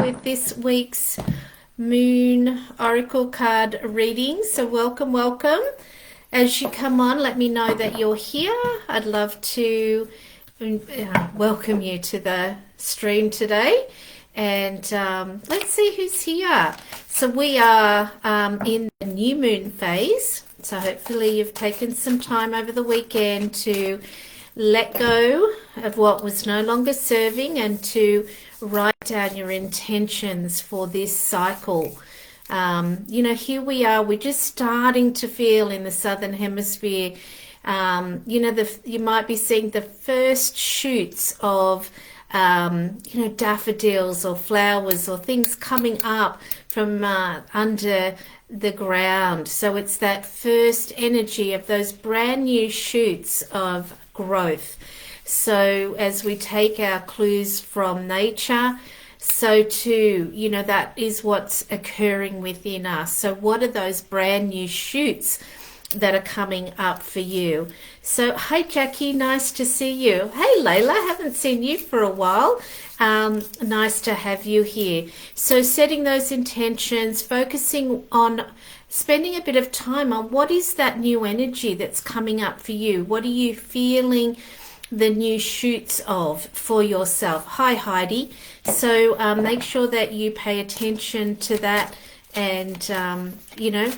with this week's Moon Oracle card reading. So welcome. As you come on, let me know that you're here. I'd love to welcome you to the stream today. And let's see who's here. So we are in the new moon phase. So hopefully you've taken some time over the weekend to let go of what was no longer serving and to write down your intentions for this cycle. Here we are, we're just starting to feel in the southern hemisphere, you might be seeing the first shoots of daffodils or flowers or things coming up from under the ground. So it's that first energy of those brand new shoots of growth. So as we take our clues from nature, so too, that is what's occurring within us. So what are those brand new shoots that are coming up for you? So, hey Jackie, nice to see you. Hey Layla, haven't seen you for a while. Nice to have you here. So setting those intentions, focusing on spending a bit of time on what is that new energy that's coming up for you. What are you feeling the new shoots of for yourself? Hi Heidi. So make sure that you pay attention to that and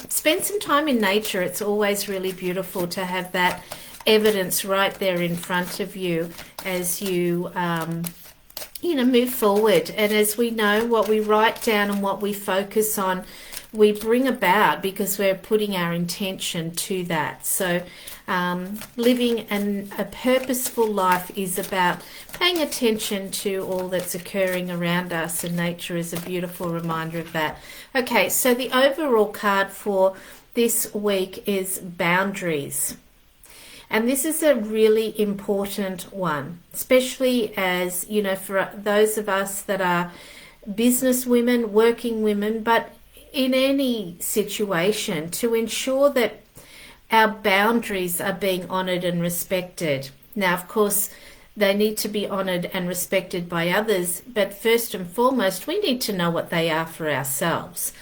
spend some time in nature. It's always really beautiful to have that evidence right there in front of you as you move forward. And as we know, what we write down and what we focus on, we bring about because we're putting our intention to that. So living a purposeful life is about paying attention to all that's occurring around us, and nature is a beautiful reminder of that. Okay, so the overall card for this week is boundaries. And this is a really important one, especially as, for those of us that are business women, working women, but in any situation, to ensure that our boundaries are being honoured and respected. Now, of course, they need to be honoured and respected by others, but first and foremost, we need to know what they are for ourselves.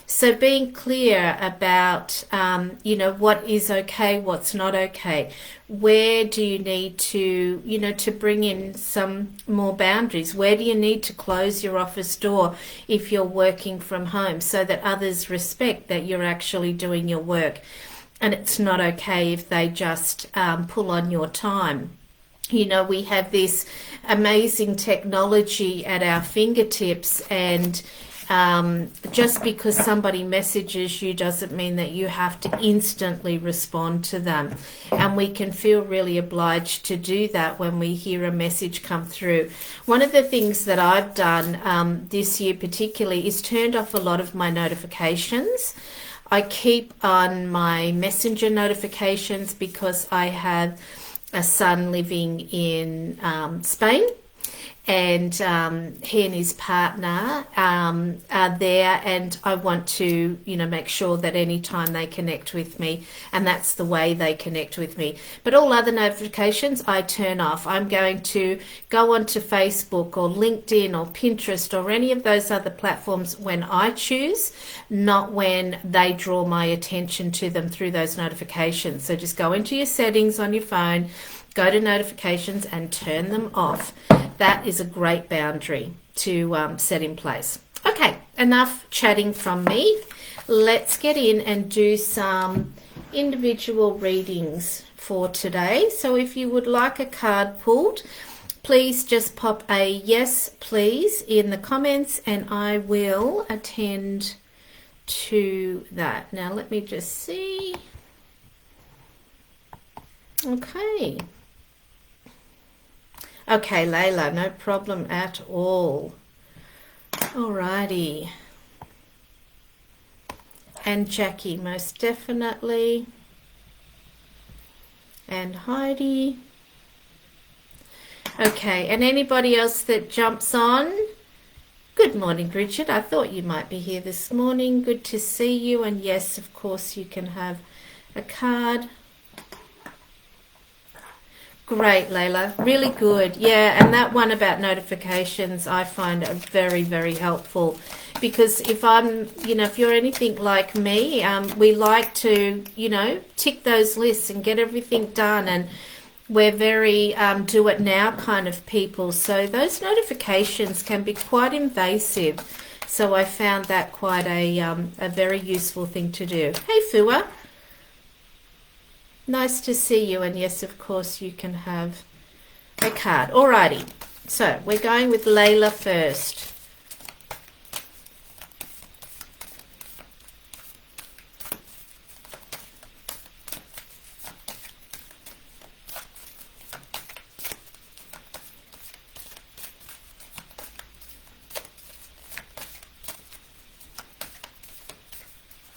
So being clear about, what is okay, what's not okay. Where do you need to bring in some more boundaries? Where do you need to close your office door if you're working from home so that others respect that you're actually doing your work? And it's not okay if they just pull on your time. We have this amazing technology at our fingertips, and just because somebody messages you doesn't mean that you have to instantly respond to them. And we can feel really obliged to do that when we hear a message come through. One of the things that I've done this year particularly is turned off a lot of my notifications. I keep on my messenger notifications because I have a son living in Spain, and he and his partner are there, and I want to make sure that anytime they connect with me, and that's the way they connect with me. But all other notifications I turn off. I'm going to go onto Facebook or LinkedIn or Pinterest or any of those other platforms when I choose, not when they draw my attention to them through those notifications. So just go into your settings on your phone, go to notifications and turn them off. That is a great boundary to set in place. Okay, enough chatting from me. Let's get in and do some individual readings for today. So if you would like a card pulled, please just pop a yes, please, in the comments, and I will attend to that. Now, let me just see. Okay. Okay, Layla, no problem at all. Alrighty. And Jackie, most definitely. And Heidi. Okay, and anybody else that jumps on? Good morning, Bridget. I thought you might be here this morning. Good to see you. And yes, of course, you can have a card. Great, Layla. Really good. Yeah, and that one about notifications I find are very, very helpful because if I'm, if you're anything like me, we like to, tick those lists and get everything done, and we're very do it now kind of people. So those notifications can be quite invasive. So I found that quite a very useful thing to do. Hey, Fua. Nice to see you, and yes, of course, you can have a card. Alrighty, so we're going with Layla first.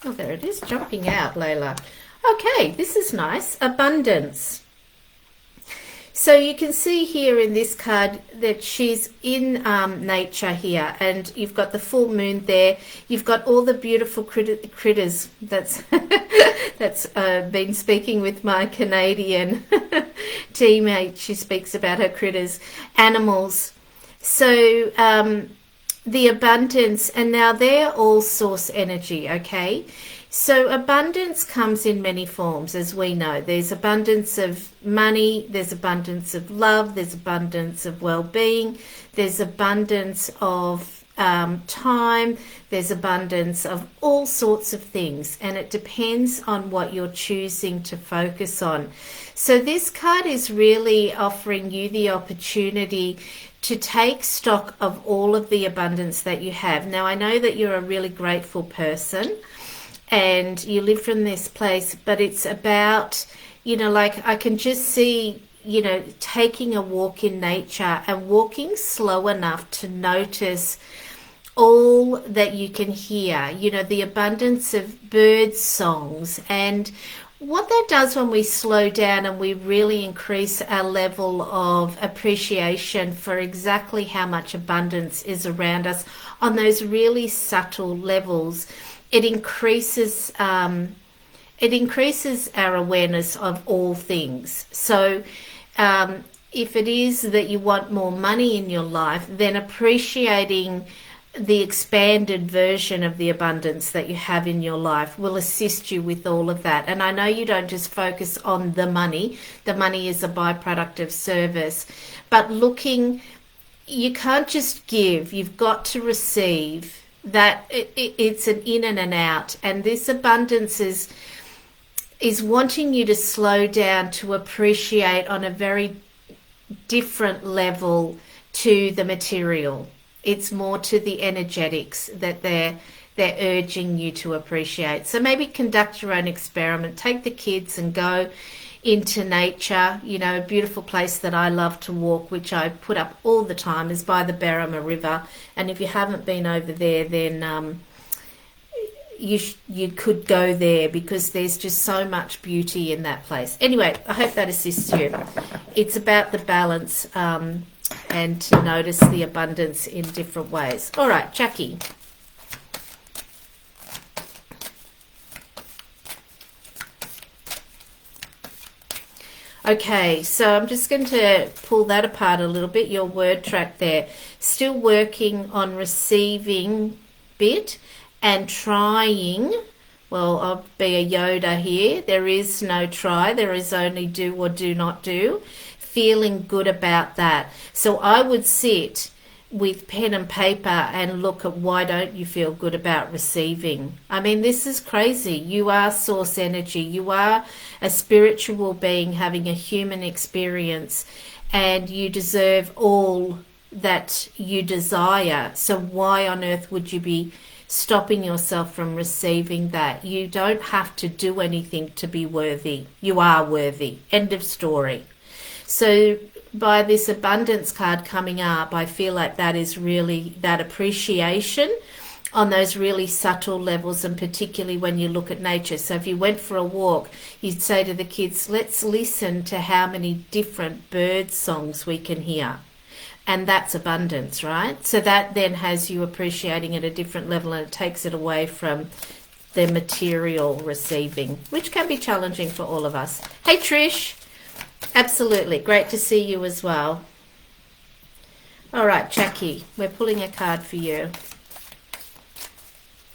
Oh, there it is, jumping out, Layla. Okay, this is nice. Abundance. So you can see here in this card that she's in nature here, and you've got the full moon there. You've got all the beautiful critters. That's been speaking with my Canadian teammate. She speaks about her critters, animals. So the abundance, and now they're all source energy, okay? So abundance comes in many forms, as we know. There's abundance of money, there's abundance of love, there's abundance of well-being, there's abundance of time, there's abundance of all sorts of things, and it depends on what you're choosing to focus on. So this card is really offering you the opportunity to take stock of all of the abundance that you have. Now, I know that you're a really grateful person and you live from this place, but it's about, like I can just see, taking a walk in nature and walking slow enough to notice all that you can hear, the abundance of bird songs. And what that does when we slow down and we really increase our level of appreciation for exactly how much abundance is around us on those really subtle levels, it increases our awareness of all things. So if it is that you want more money in your life, then appreciating the expanded version of the abundance that you have in your life will assist you with all of that. And I know you don't just focus on the money. The money is a byproduct of service. But you can't just give. You've got to receive. That it's an in and an out. And this abundance is wanting you to slow down to appreciate on a very different level to the material. It's more to the energetics that they're urging you to appreciate. So maybe conduct your own experiment. Take the kids and go into nature. A beautiful place that I love to walk, which I put up all the time, is by the Berrima River. And if you haven't been over there, then you could go there because there's just so much beauty in that place. Anyway, I hope that assists you. It's about the balance and to notice the abundance in different ways. All right, Jackie. Okay, so I'm just going to pull that apart a little bit, your word track there. Still working on receiving bit and trying. Well, I'll be a Yoda here. There is no try. There is only do or do not do. Feeling good about that. So I would sit with pen and paper and look at why don't you feel good about receiving. I mean, this is crazy. You are source energy. You are a spiritual being having a human experience, and you deserve all that you desire. So why on earth would you be stopping yourself from receiving that? You don't have to do anything to be worthy. You are worthy. End of story. So by this abundance card coming up, I feel like that is really that appreciation on those really subtle levels, and particularly when you look at nature. So if you went for a walk, you'd say to the kids, let's listen to how many different bird songs we can hear. And that's abundance, right? So that then has you appreciating at a different level, and it takes it away from the material receiving, which can be challenging for all of us. Hey, Trish. Absolutely. Great to see you as well. All right, Jackie, we're pulling a card for you.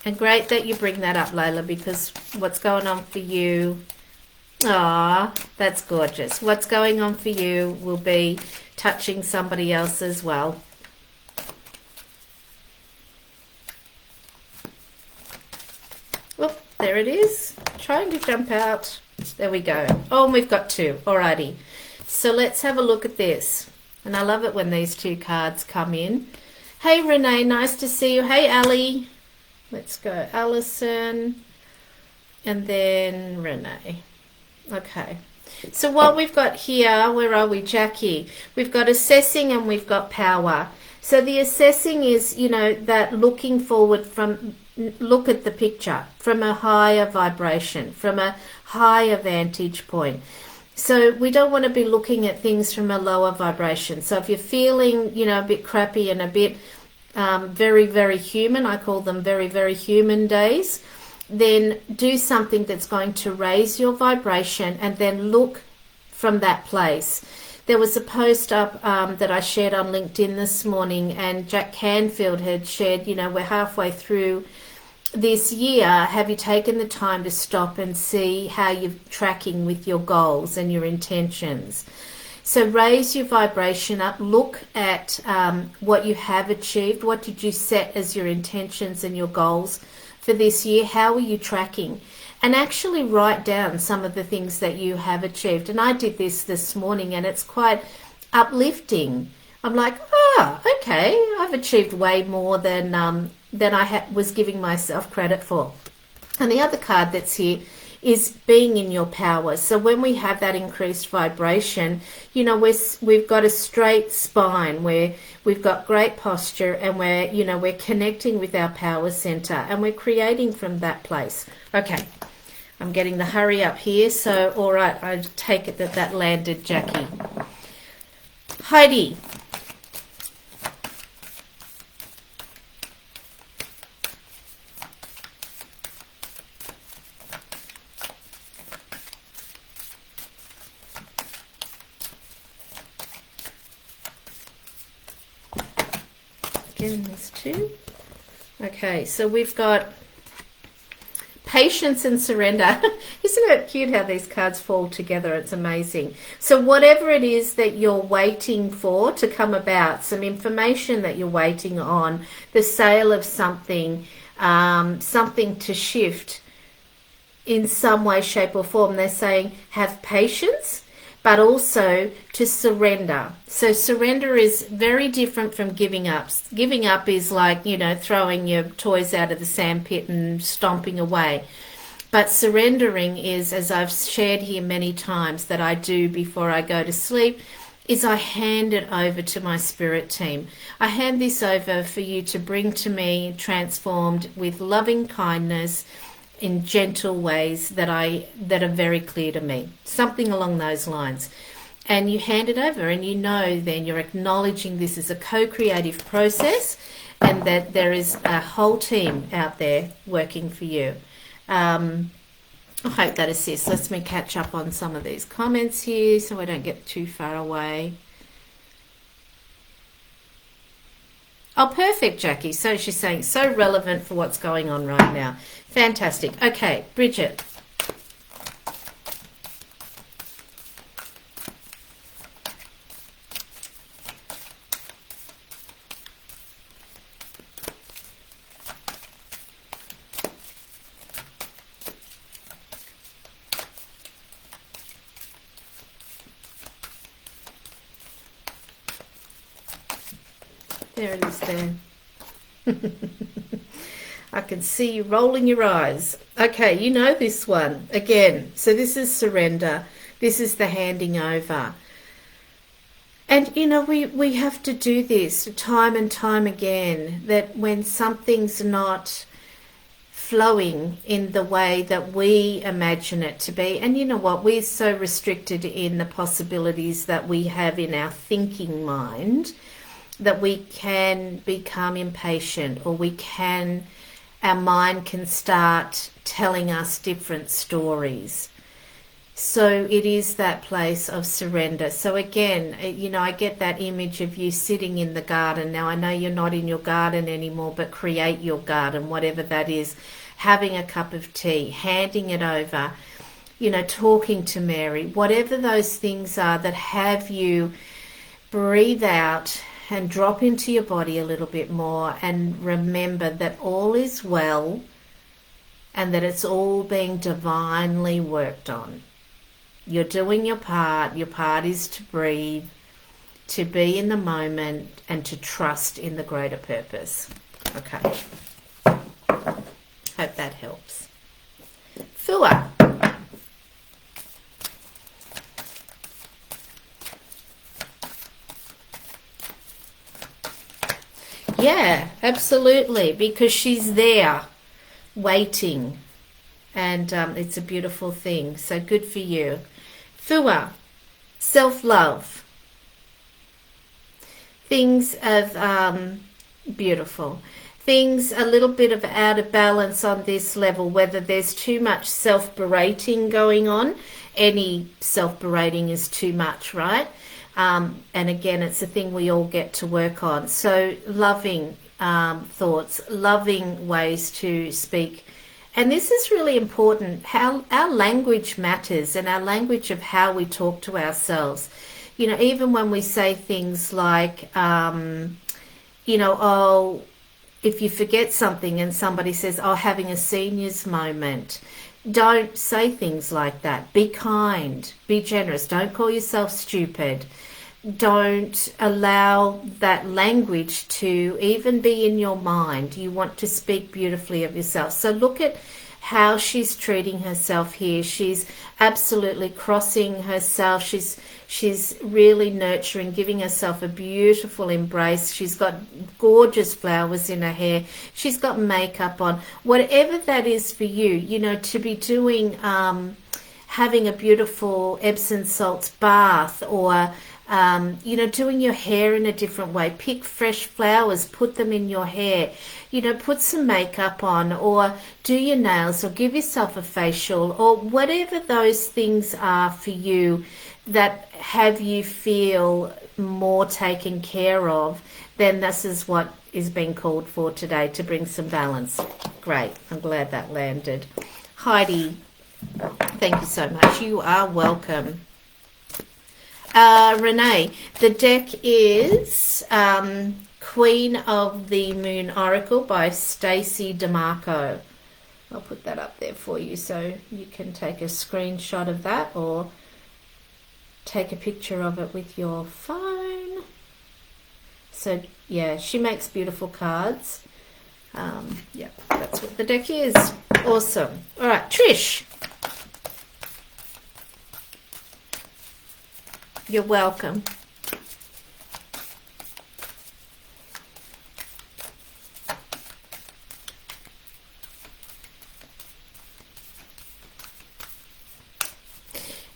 And great that you bring that up, Layla, because what's going on for you... Ah, that's gorgeous. What's going on for you will be touching somebody else as well. Oh, there it is. Trying to jump out. There we go. Oh, and we've got two. Alrighty. So let's have a look at this. And I love it when these two cards come in. Hey, Renee, nice to see you. Hey, Ali. Let's go. Alison. And then Renee. Okay, so what we've got here, where are we, Jackie? We've got assessing and we've got power. So the assessing is, you know, that looking forward from, look at the picture from a higher vibration, from a higher vantage point. So we don't want to be looking at things from a lower vibration. So if you're feeling, you know, a bit crappy and a bit very, very human, I call them very, very human days, then do something that's going to raise your vibration and then look from that place. There was a post up that I shared on LinkedIn this morning, and Jack Canfield had shared, you know, we're halfway through this year. Have you taken the time to stop and see how you're tracking with your goals and your intentions? So raise your vibration up, look at what you have achieved, what did you set as your intentions and your goals for this year, how are you tracking? And actually write down some of the things that you have achieved. And I did this morning, and it's quite uplifting. I'm like, okay, I've achieved way more than I was giving myself credit for. And the other card that's here is being in your power. So when we have that increased vibration, you know, we've got a straight spine, where we've got great posture, and we're connecting with our power center, and we're creating from that place. Okay, I'm getting the hurry up here. So all right, I take it that landed, Jackie. Heidi. Again, there's two. Okay, so we've got patience and surrender. Isn't it cute how these cards fall together? It's amazing. So whatever it is that you're waiting for to come about, some information that you're waiting on, the sale of something, something to shift in some way, shape or form, they're saying have patience, but also to surrender. So surrender is very different from giving up. Giving up is like, you know, throwing your toys out of the sandpit and stomping away. But surrendering is, as I've shared here many times that I do before I go to sleep, is I hand it over to my spirit team. I hand this over for you to bring to me, transformed with loving kindness, in gentle ways that are very clear to me, something along those lines. And you hand it over, and you know then you're acknowledging this is a co-creative process, and that there is a whole team out there working for you. I hope that assists. Let me catch up on some of these comments here so I don't get too far away. Oh, perfect, Jackie. So she's saying so relevant for what's going on right now. Fantastic. Okay, Bridget. There it is there. I can see you rolling your eyes. Okay, you know this one. Again, so this is surrender. This is the handing over. And, you know, we have to do this time and time again, that when something's not flowing in the way that we imagine it to be, and you know what, we're so restricted in the possibilities that we have in our thinking mind, that we can become impatient, or our mind can start telling us different stories. So it is that place of surrender. So again, you know, I get that image of you sitting in the garden. Now, I know you're not in your garden anymore, but create your garden, whatever that is, having a cup of tea, handing it over, you know, talking to Mary, whatever those things are that have you breathe out and drop into your body a little bit more and remember that all is well and that it's all being divinely worked on. You're doing your part. Your part is to breathe, to be in the moment, and to trust in the greater purpose. Okay. Hope that helps. Fua. Yeah, absolutely, because she's there waiting, and it's a beautiful thing. So good for you. Fua, self-love. Things of beautiful. Things a little bit of out of balance on this level, whether there's too much self-berating going on. Any self-berating is too much, right? And again, it's a thing we all get to work on. So loving thoughts, loving ways to speak. And this is really important, how our language matters, and our language of how we talk to ourselves. You know, even when we say things like, you know, oh, if you forget something and somebody says, oh, having a seniors moment, don't say things like that. Be kind, be generous. Don't call yourself stupid. Don't allow that language to even be in your mind. You want to speak beautifully of yourself. So look at how she's treating herself here. She's absolutely crossing herself. She's really nurturing, giving herself a beautiful embrace. She's got gorgeous flowers in her hair. She's got makeup on. Whatever that is for you, you know, to be doing, having a beautiful Epsom salts bath, or you know, doing your hair in a different way. Pick fresh flowers, put them in your hair. You know, put some makeup on, or do your nails, or give yourself a facial, or whatever those things are for you that have you feel more taken care of. Then this is what is being called for today, to bring some balance. Great. I'm glad that landed. Heidi, thank you so much. You are welcome. Renee, the deck is Queen of the Moon Oracle by Stacey DeMarco. I'll put that up there for you so you can take a screenshot of that, or take a picture of it with your phone. So yeah, she makes beautiful cards. Yeah, that's what the deck is. Awesome. All right, Trish. You're welcome.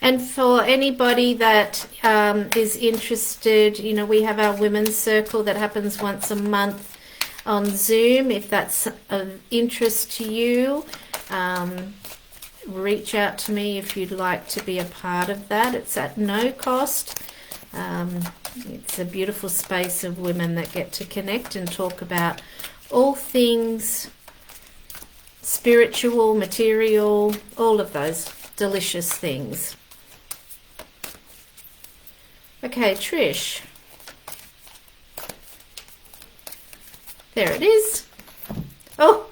And for anybody that is interested, you know, we have our women's circle that happens once a month on Zoom. If that's of interest to you, reach out to me if you'd like to be a part of that. It's at no cost. It's a beautiful space of women that get to connect and talk about all things spiritual, material, all of those delicious things. Okay, Trish. There it is. Oh,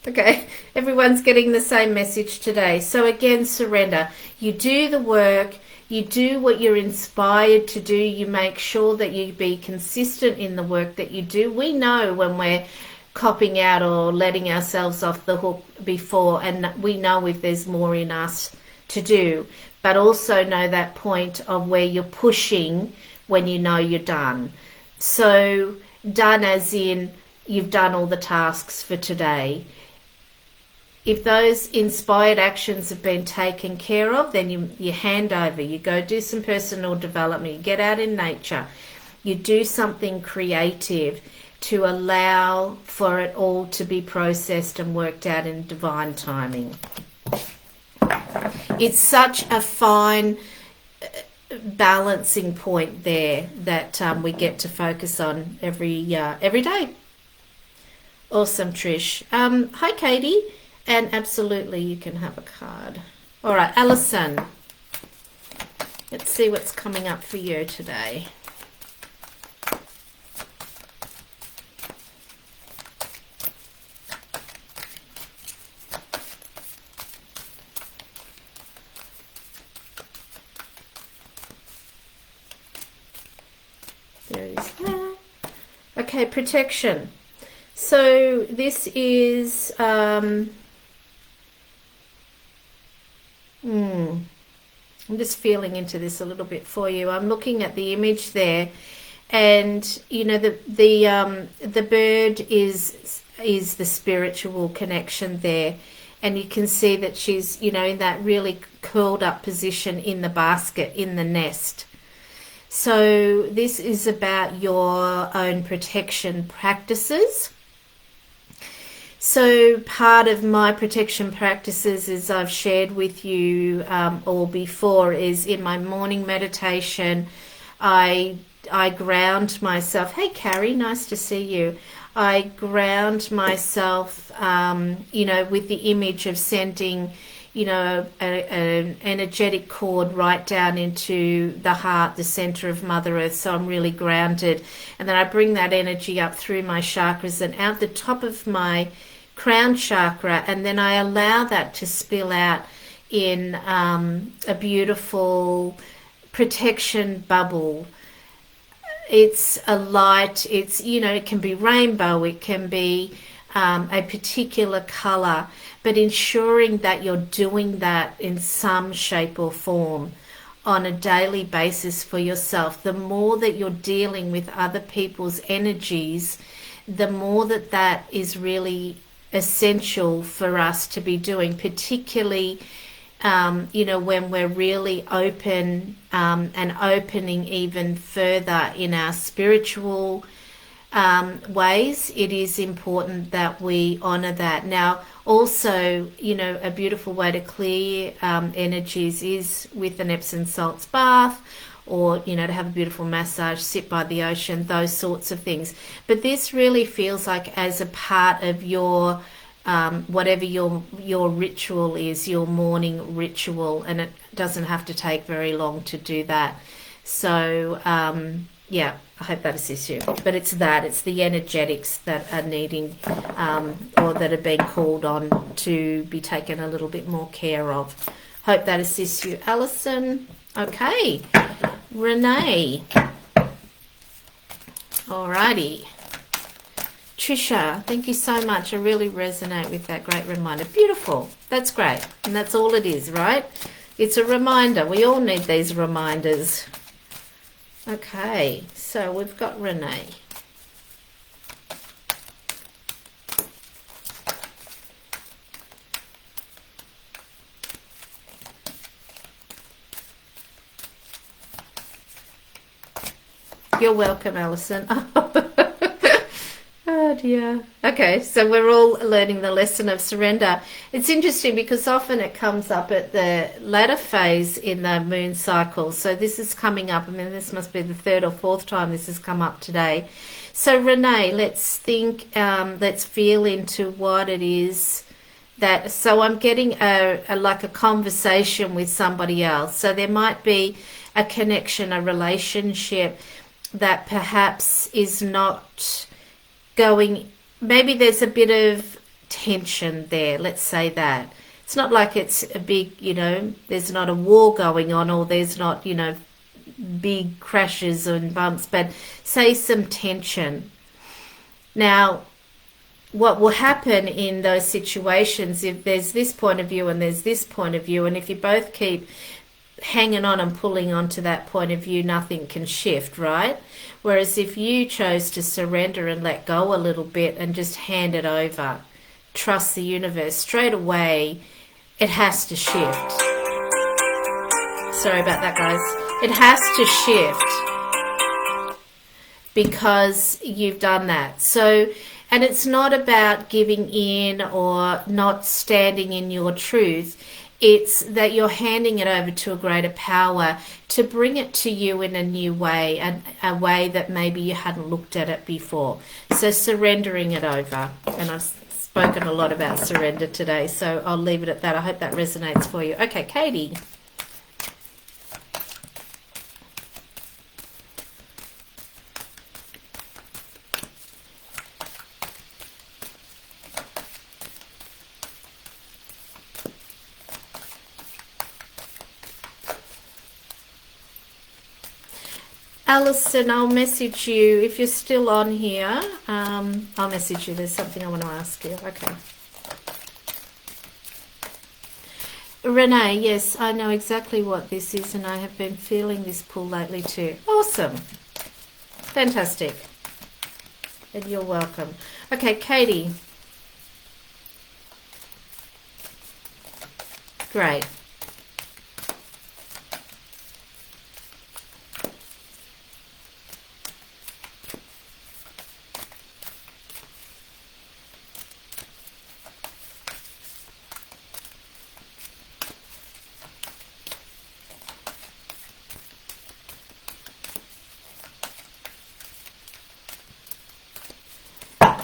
okay. Everyone's getting the same message today. So again, surrender. You do the work. You do what you're inspired to do. You make sure that you be consistent in the work that you do. We know when we're copping out or letting ourselves off the hook before, and we know if there's more in us to do, but also know that point of where you're pushing when you know you're done. So done as in you've done all the tasks for today. If those inspired actions have been taken care of, then you hand over, you go do some personal development, you get out in nature, you do something creative to allow for it all to be processed and worked out in divine timing. it's such a fine balancing point there that we get to focus on every day. Awesome, Trish. Hi, Katie. And absolutely, you can have a card. All right, Alison. Let's see what's coming up for you today. There is that. Okay, protection. So this is I'm just feeling into this a little bit for you. I'm looking at the image there, and you know the bird is the spiritual connection there, and you can see that she's, you know, in that really curled up position in the basket, in the nest. So this is about your own protection practices. So part of my protection practices, as I've shared with you all before, is in my morning meditation, I ground myself. Hey, Carrie, nice to see you. I ground myself, you know, with the image of sending, you know, an energetic cord right down into the heart, the center of Mother Earth. So I'm really grounded. And then I bring that energy up through my chakras and out the top of my crown chakra, and then I allow that to spill out in a beautiful protection bubble. It's a light, it's, you know, it can be rainbow, it can be a particular color, but ensuring that you're doing that in some shape or form on a daily basis for yourself. The more that you're dealing with other people's energies, the more that is really essential for us to be doing, particularly you know, when we're really open and opening even further in our spiritual ways. It is important that we honor that. Now, also, you know, a beautiful way to clear energies is with an Epsom salts bath, or, you know, to have a beautiful massage, sit by the ocean, those sorts of things. But this really feels like as a part of your whatever your ritual is, your morning ritual, and it doesn't have to take very long to do that. So yeah, I hope that assists you. But it's the energetics that are needing or that are being called on to be taken a little bit more care of. Hope that assists you, Alison. Okay, Renee. Alrighty. Trisha, thank you so much. I really resonate with that great reminder. Beautiful. That's great. And that's all it is, right? It's a reminder. We all need these reminders. Okay, so we've got Renee. You're welcome, Alison. Oh dear. Okay, so we're all learning the lesson of surrender. It's interesting because often it comes up at the latter phase in the moon cycle. So this is coming up. I mean, this must be the third or fourth time this has come up today. So Renee, let's think, let's feel into what it is that, so I'm getting like a conversation with somebody else. So there might be a connection, a relationship that perhaps is not going, maybe there's a bit of tension there, let's say that. It's not like it's a big, you know, there's not a war going on, or there's not, you know, big crashes and bumps, but say some tension. Now, what will happen in those situations, if there's this point of view and there's this point of view, and if you both keep hanging on and pulling on to that point of view, nothing can shift, right? Whereas if you chose to surrender and let go a little bit and just hand it over, trust the universe, straight away it has to shift. Sorry about that, guys. It has to shift because you've done that. So, and it's not about giving in or not standing in your truth. It's that you're handing it over to a greater power to bring it to you in a new way, and a way that maybe you hadn't looked at it before. So surrendering it over. And I've spoken a lot about surrender today, so I'll leave it at that. I hope that resonates for you. Okay, Katie. Alison, I'll message you if you're still on here. I'll message you. There's something I want to ask you. Okay. Renee, yes, I know exactly what this is, and I have been feeling this pull lately too. Awesome. Fantastic. And you're welcome. Okay, Katie. Great.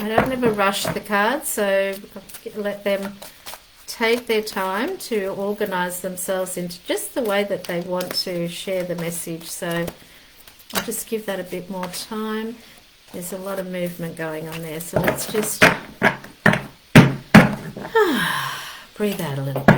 I don't ever rush the cards, so let them take their time to organize themselves into just the way that they want to share the message. So I'll just give that a bit more time. There's a lot of movement going on there, so let's just breathe out a little bit.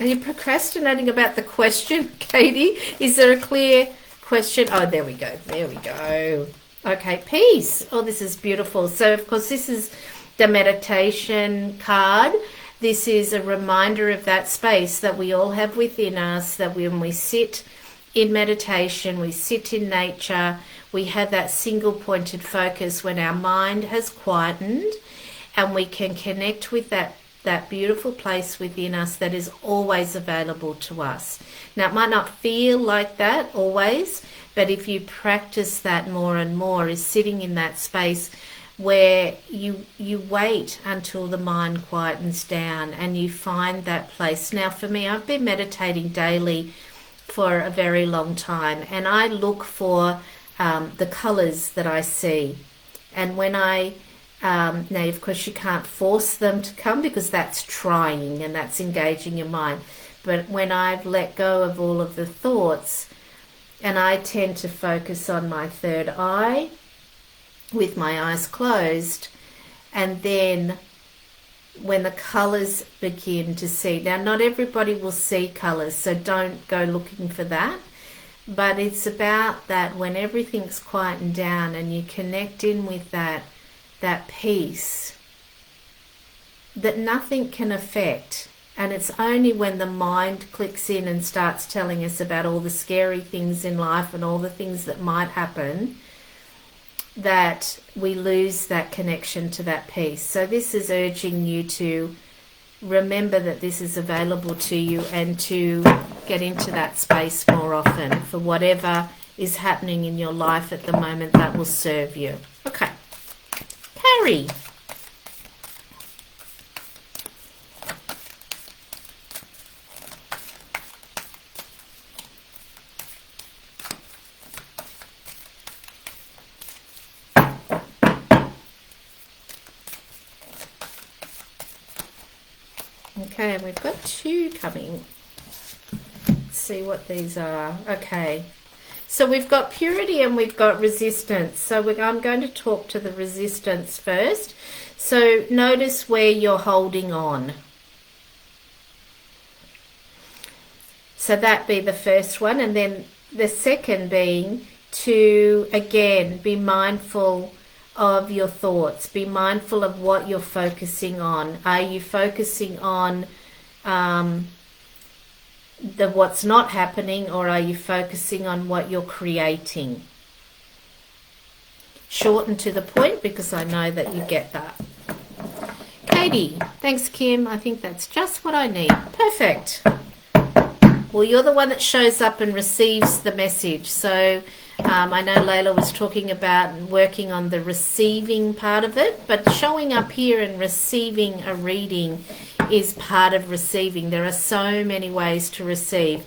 Are you procrastinating about the question, Katie? Is there a clear question? Oh, there we go. There we go. Okay, peace. Oh, this is beautiful. So, of course, this is the meditation card. This is a reminder of that space that we all have within us, that when we sit in meditation, we sit in nature, we have that single pointed focus when our mind has quietened, and we can connect with that beautiful place within us that is always available to us. Now, it might not feel like that always, but if you practice that more and more, is sitting in that space where you wait until the mind quietens down and you find that place. Now, for me, I've been meditating daily for a very long time, and I look for the colors that I see. And when now, of course, you can't force them to come, because that's trying and that's engaging your mind. But when I've let go of all of the thoughts, and I tend to focus on my third eye with my eyes closed, and then when the colors begin to see, now not everybody will see colors, so don't go looking for that. But it's about that when everything's quietened down and you connect in with that peace that nothing can affect. And it's only when the mind clicks in and starts telling us about all the scary things in life and all the things that might happen that we lose that connection to that peace. So this is urging you to remember that this is available to you, and to get into that space more often for whatever is happening in your life at the moment that will serve you. Okay. Carrie. Okay, and we've got two coming. Let's see what these are. Okay. So we've got purity and we've got resistance. So I'm going to talk to the resistance first. So notice where you're holding on. So that be the first one. And then the second being to, again, be mindful of your thoughts. Be mindful of what you're focusing on. Are you focusing on what's not happening, or are you focusing on what you're creating? short and to the point because I know that you get that. Katie, thanks Kim. I think that's just what I need. Perfect. Well, you're the one that shows up and receives the message. So I know Layla was talking about working on the receiving part of it, but showing up here and receiving a reading is part of receiving. There are so many ways to receive.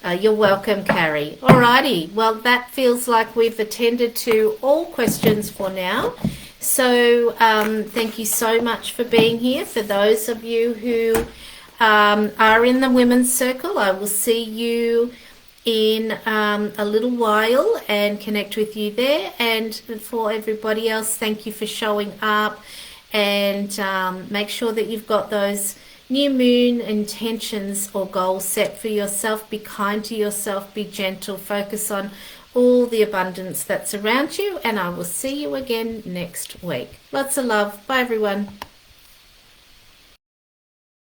You're welcome, Carrie. Alrighty, well, that feels like we've attended to all questions for now. So thank you so much for being here. For those of you who are in the Women's Circle, I will see you in a little while and connect with you there. And for everybody else, thank you for showing up, and make sure that you've got those new moon intentions or goals set for yourself. Be kind to yourself, be gentle, focus on all the abundance that's around you, and I will see you again next week. Lots of love. Bye everyone.